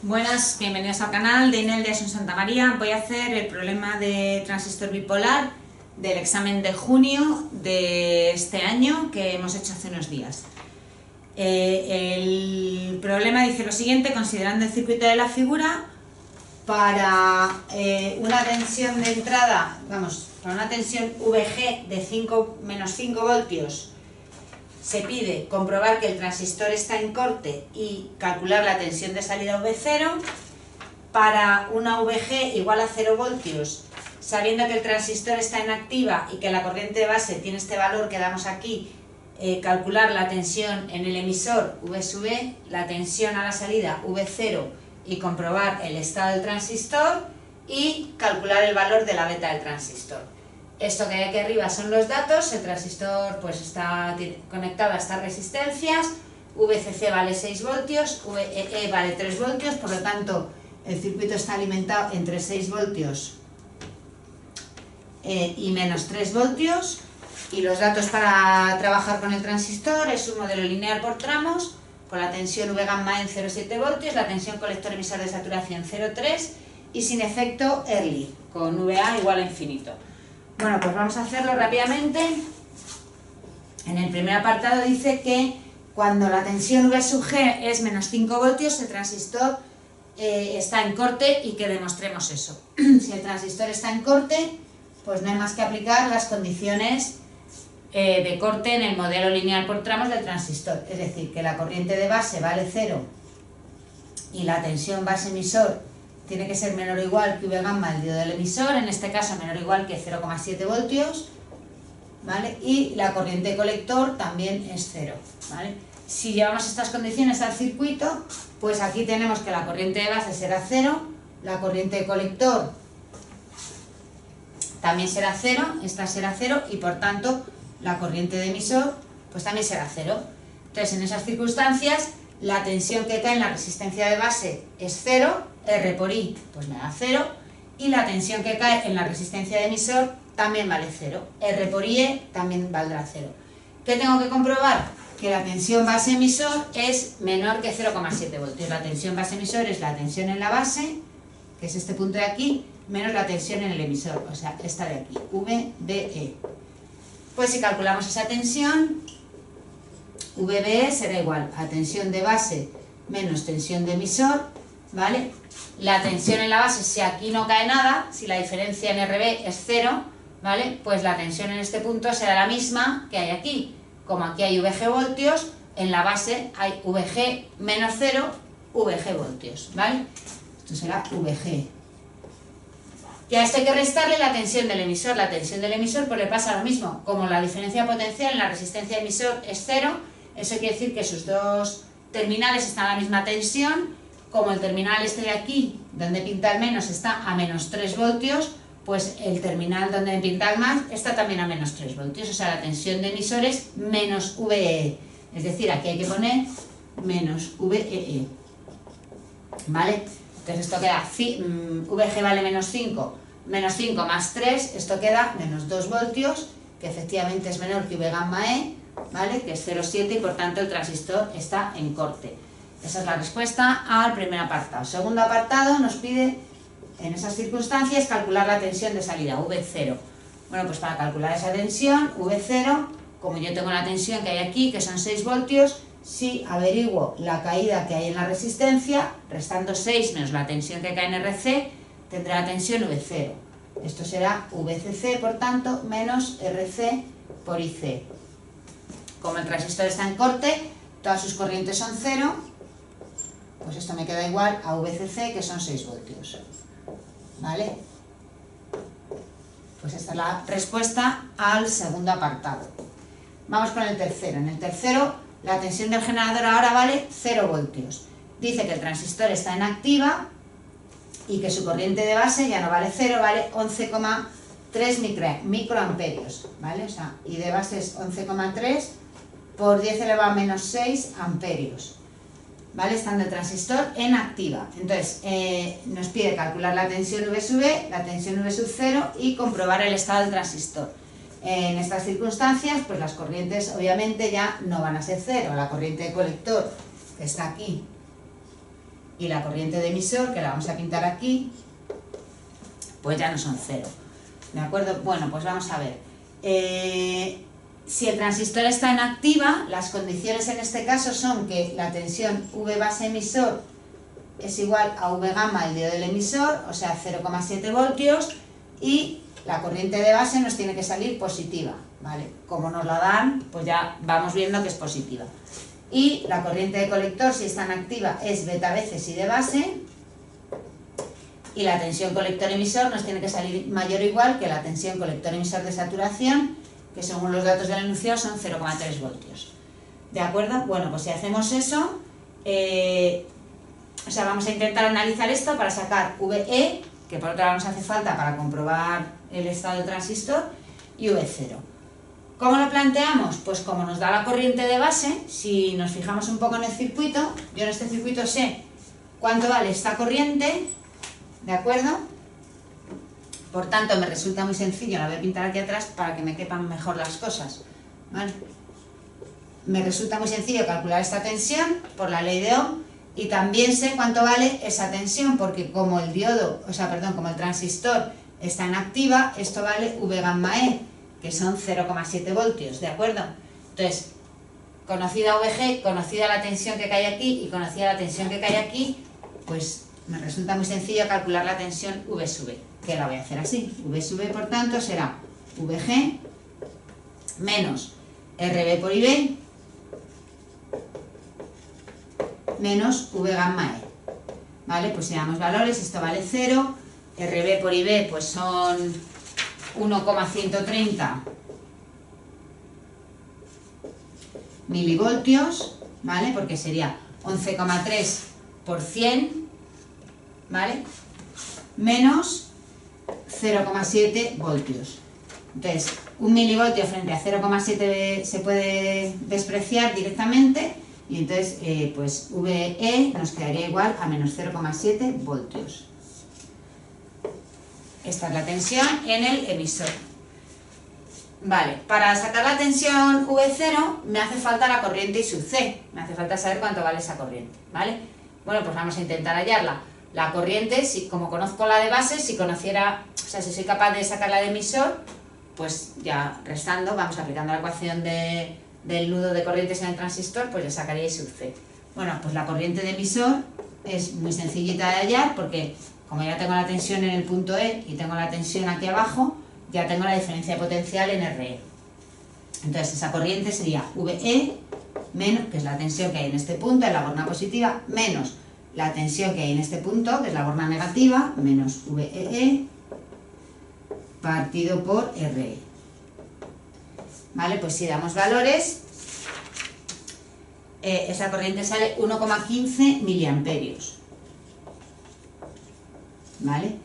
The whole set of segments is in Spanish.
Buenas, bienvenidos al canal de Inel de Asun Santa María. Voy a hacer el problema de transistor bipolar del examen de junio de este año que hemos hecho hace unos días. El problema dice lo siguiente: considerando el circuito de la figura, para una tensión de entrada, para una tensión VG de menos 5 voltios, se pide comprobar que el transistor está en corte y calcular la tensión de salida V0. Para una VG igual a 0 voltios, sabiendo que el transistor está en activa y que la corriente de base tiene este valor que damos aquí, calcular la tensión en el emisor V sub E, la tensión a la salida V0 y comprobar el estado del transistor y calcular el valor de la beta del transistor. Esto que hay aquí arriba son los datos. El transistor pues está conectado a estas resistencias. VCC vale 6 voltios, VEE vale 3 voltios, por lo tanto el circuito está alimentado entre 6 voltios y menos 3 voltios. Y los datos para trabajar con el transistor es un modelo lineal por tramos, con la tensión V gamma en 0,7 voltios, la tensión colector emisor de saturación 0,3 y sin efecto Early, con VA igual a infinito. Bueno, pues vamos a hacerlo rápidamente. En el primer apartado dice que cuando la tensión V sub G es menos 5 voltios, el transistor está en corte y que demostremos eso. Si el transistor está en corte, pues no hay más que aplicar las condiciones de corte en el modelo lineal por tramos del transistor. Es decir, que la corriente de base vale 0 y la tensión base emisor tiene que ser menor o igual que V gamma el diodo del emisor, en este caso menor o igual que 0,7 voltios, ¿vale? Y la corriente colector también es 0, ¿vale? Si llevamos estas condiciones al circuito, pues aquí tenemos que la corriente de base será 0, la corriente de colector también será 0, esta será 0 y por tanto la corriente de emisor pues también será 0. Entonces en esas circunstancias la tensión que cae en la resistencia de base es 0, R por I pues me da 0, y la tensión que cae en la resistencia de emisor también vale 0, R por IE también valdrá 0. ¿Qué tengo que comprobar? Que la tensión base emisor es menor que 0,7 voltios. La tensión base emisor es la tensión en la base, que es este punto de aquí, menos la tensión en el emisor, o sea, esta de aquí, VBE. Pues si calculamos esa tensión, VBE será igual a tensión de base menos tensión de emisor, ¿vale? La tensión en la base, si aquí no cae nada, si la diferencia en RB es 0, ¿vale? Pues la tensión en este punto será la misma que hay aquí. Como aquí hay VG voltios, en la base hay VG menos 0, VG voltios, ¿vale? Esto será VG. Y a esto hay que restarle la tensión del emisor. La tensión del emisor pues le pasa lo mismo. Como la diferencia potencial en la resistencia de emisor es 0, eso quiere decir que sus dos terminales están a la misma tensión. Como el terminal este de aquí, donde pinta el menos, está a menos 3 voltios, pues el terminal donde pinta el más está también a menos 3 voltios. O sea, la tensión de emisor es menos VEE. Es decir, aquí hay que poner menos VEE. ¿Vale? Entonces esto queda, VG vale menos 5 más 3, esto queda menos 2 voltios, que efectivamente es menor que V gamma E, ¿vale? Que es 0,7 y por tanto el transistor está en corte. Esa es la respuesta al primer apartado. Segundo apartado nos pide, en esas circunstancias, calcular la tensión de salida, V0. Bueno, pues para calcular esa tensión, V0, como yo tengo la tensión que hay aquí, que son 6 voltios, si averiguo la caída que hay en la resistencia, restando 6 menos la tensión que cae en RC, tendré la tensión V0. Esto será VCC, por tanto, menos RC por IC. Como el transistor está en corte, todas sus corrientes son 0, pues esto me queda igual a VCC, que son 6 voltios. ¿Vale? Pues esta es la respuesta al segundo apartado. Vamos con el tercero. En el tercero, la tensión del generador ahora vale 0 voltios. Dice que el transistor está en activa y que su corriente de base ya no vale 0, vale 11,3 microamperios. ¿Vale? O sea, I de base es 11,3 por 10 elevado a menos 6 amperios. ¿Vale? Estando el transistor en activa. Entonces, nos pide calcular la tensión V sub E, la tensión V sub 0 y comprobar el estado del transistor. En estas circunstancias, pues las corrientes obviamente ya no van a ser 0. La corriente de colector, que está aquí, y la corriente de emisor, que la vamos a pintar aquí, pues ya no son 0. ¿De acuerdo? Bueno, pues vamos a ver. Si el transistor está en activa, las condiciones en este caso son que la tensión V base emisor es igual a V gamma, el diodo del emisor, o sea 0,7 voltios, y la corriente de base nos tiene que salir positiva, ¿vale? Como nos la dan, pues ya vamos viendo que es positiva. Y la corriente de colector, si está en activa, es beta veces I de base, y la tensión colector-emisor nos tiene que salir mayor o igual que la tensión colector-emisor de saturación, que según los datos del enunciado son 0,3 voltios. ¿De acuerdo? Bueno, pues si hacemos eso, vamos a intentar analizar esto para sacar VE, que por otro lado nos hace falta para comprobar el estado del transistor, y V0. ¿Cómo lo planteamos? Pues como nos da la corriente de base, si nos fijamos un poco en el circuito, yo en este circuito sé cuánto vale esta corriente, ¿de acuerdo? Por tanto, me resulta muy sencillo, la voy a pintar aquí atrás para que me quepan mejor las cosas, ¿vale? Me resulta muy sencillo calcular esta tensión por la ley de Ohm, y también sé cuánto vale esa tensión, porque como el diodo, como el transistor está en activa, esto vale V gamma E, que son 0,7 voltios, ¿de acuerdo? Entonces, conocida VG, conocida la tensión que cae aquí y conocida la tensión que cae aquí, pues me resulta muy sencillo calcular la tensión V sub E, que la voy a hacer así. V sub E, por tanto, será VG menos RB por IB menos V gamma E. ¿Vale? Pues si damos valores, esto vale 0, RB por IB pues son 1,130 milivoltios, ¿vale? Porque sería 11,3 por 100, ¿vale? Menos 0,7 voltios. Entonces, un milivoltio frente a 0,7 se puede despreciar directamente, y entonces pues VE nos quedaría igual a menos 0,7 voltios. Esta es la tensión en el emisor. Vale, para sacar la tensión V0 me hace falta la corriente I sub C, me hace falta saber cuánto vale esa corriente, ¿vale? Bueno, pues vamos a intentar hallarla. La corriente, como conozco la de base, si soy capaz de sacar la de emisor, pues ya restando, vamos aplicando la ecuación del nudo de corrientes en el transistor, pues ya sacaría I sub C. Bueno, pues la corriente de emisor es muy sencillita de hallar, porque como ya tengo la tensión en el punto E y tengo la tensión aquí abajo, ya tengo la diferencia potencial en RE. Entonces esa corriente sería VE menos, que es la tensión que hay en este punto, en la borna positiva, menos la tensión que hay en este punto, que es la borna negativa, menos VEE partido por RE. ¿Vale? Pues si damos valores, esa corriente sale 1,15 miliamperios. ¿Vale?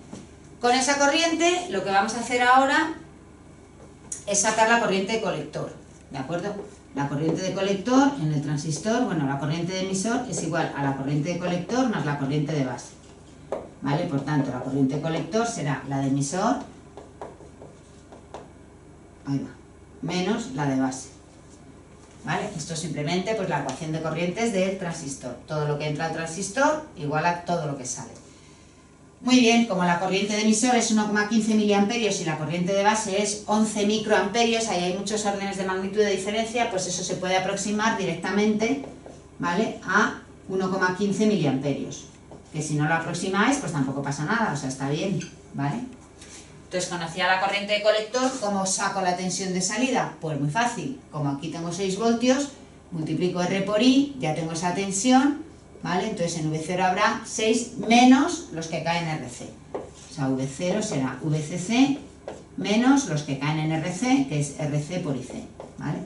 Con esa corriente lo que vamos a hacer ahora es sacar la corriente de colector, ¿de acuerdo? La corriente de colector en el transistor, bueno, la corriente de emisor es igual a la corriente de colector más la corriente de base, ¿vale? Por tanto, la corriente de colector será la de emisor, ahí va, menos la de base, ¿vale? Esto es simplemente pues la ecuación de corrientes del transistor. Todo lo que entra al transistor igual a todo lo que sale. Muy bien, como la corriente de emisor es 1,15 miliamperios y la corriente de base es 11 microamperios, ahí hay muchos órdenes de magnitud de diferencia, pues eso se puede aproximar directamente, ¿vale?, a 1,15 miliamperios. Que si no lo aproximáis, pues tampoco pasa nada, o sea, está bien, ¿vale? Entonces, conocía la corriente de colector, ¿cómo saco la tensión de salida? Pues muy fácil, como aquí tengo 6 voltios, multiplico R por I, ya tengo esa tensión, ¿vale? Entonces en V0 habrá 6 menos los que caen en RC. O sea, V0 será VCC menos los que caen en RC, que es RC por IC, ¿vale?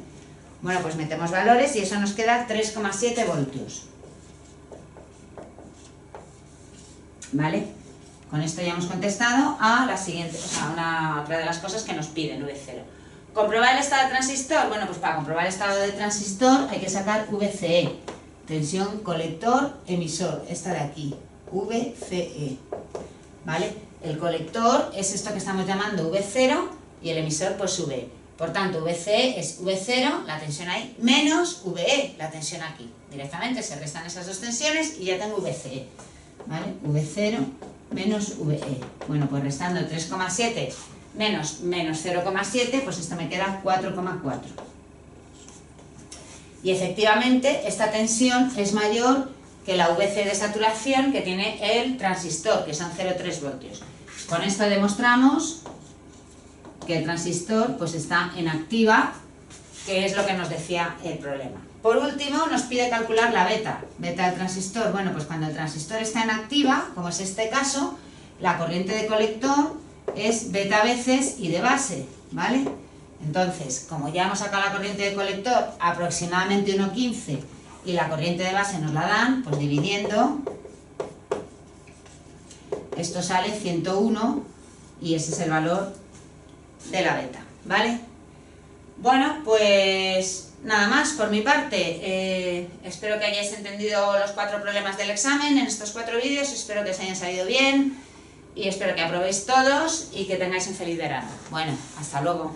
Bueno, pues metemos valores y eso nos queda 3,7 voltios. ¿Vale? Con esto ya hemos contestado a la siguiente, o sea, otra de las cosas que nos piden V0. ¿Comprobar el estado del transistor? Bueno, pues para comprobar el estado del transistor hay que sacar VCE. Tensión colector-emisor, esta de aquí, VCE, ¿vale? El colector es esto que estamos llamando V0 y el emisor pues VE. Por tanto, VCE es V0, la tensión ahí, menos VE, la tensión aquí. Directamente se restan esas dos tensiones y ya tengo VCE. ¿vale? V0 menos VE. Bueno, pues restando 3,7 menos 0,7, pues esto me queda 4,4. Y efectivamente esta tensión es mayor que la VC de saturación que tiene el transistor, que son 0,3 voltios. Con esto demostramos que el transistor pues está en activa, que es lo que nos decía el problema. Por último, nos pide calcular la beta del transistor. Bueno, pues cuando el transistor está en activa, como es este caso, la corriente de colector es beta veces I de base, ¿vale? Entonces, como ya hemos sacado la corriente de colector aproximadamente 1,15 y la corriente de base nos la dan, pues dividiendo, esto sale 101 y ese es el valor de la beta, ¿vale? Bueno, pues nada más por mi parte. Espero que hayáis entendido los 4 problemas del examen en estos 4 vídeos, espero que os hayan salido bien y espero que aprobéis todos y que tengáis un feliz verano. Bueno, hasta luego.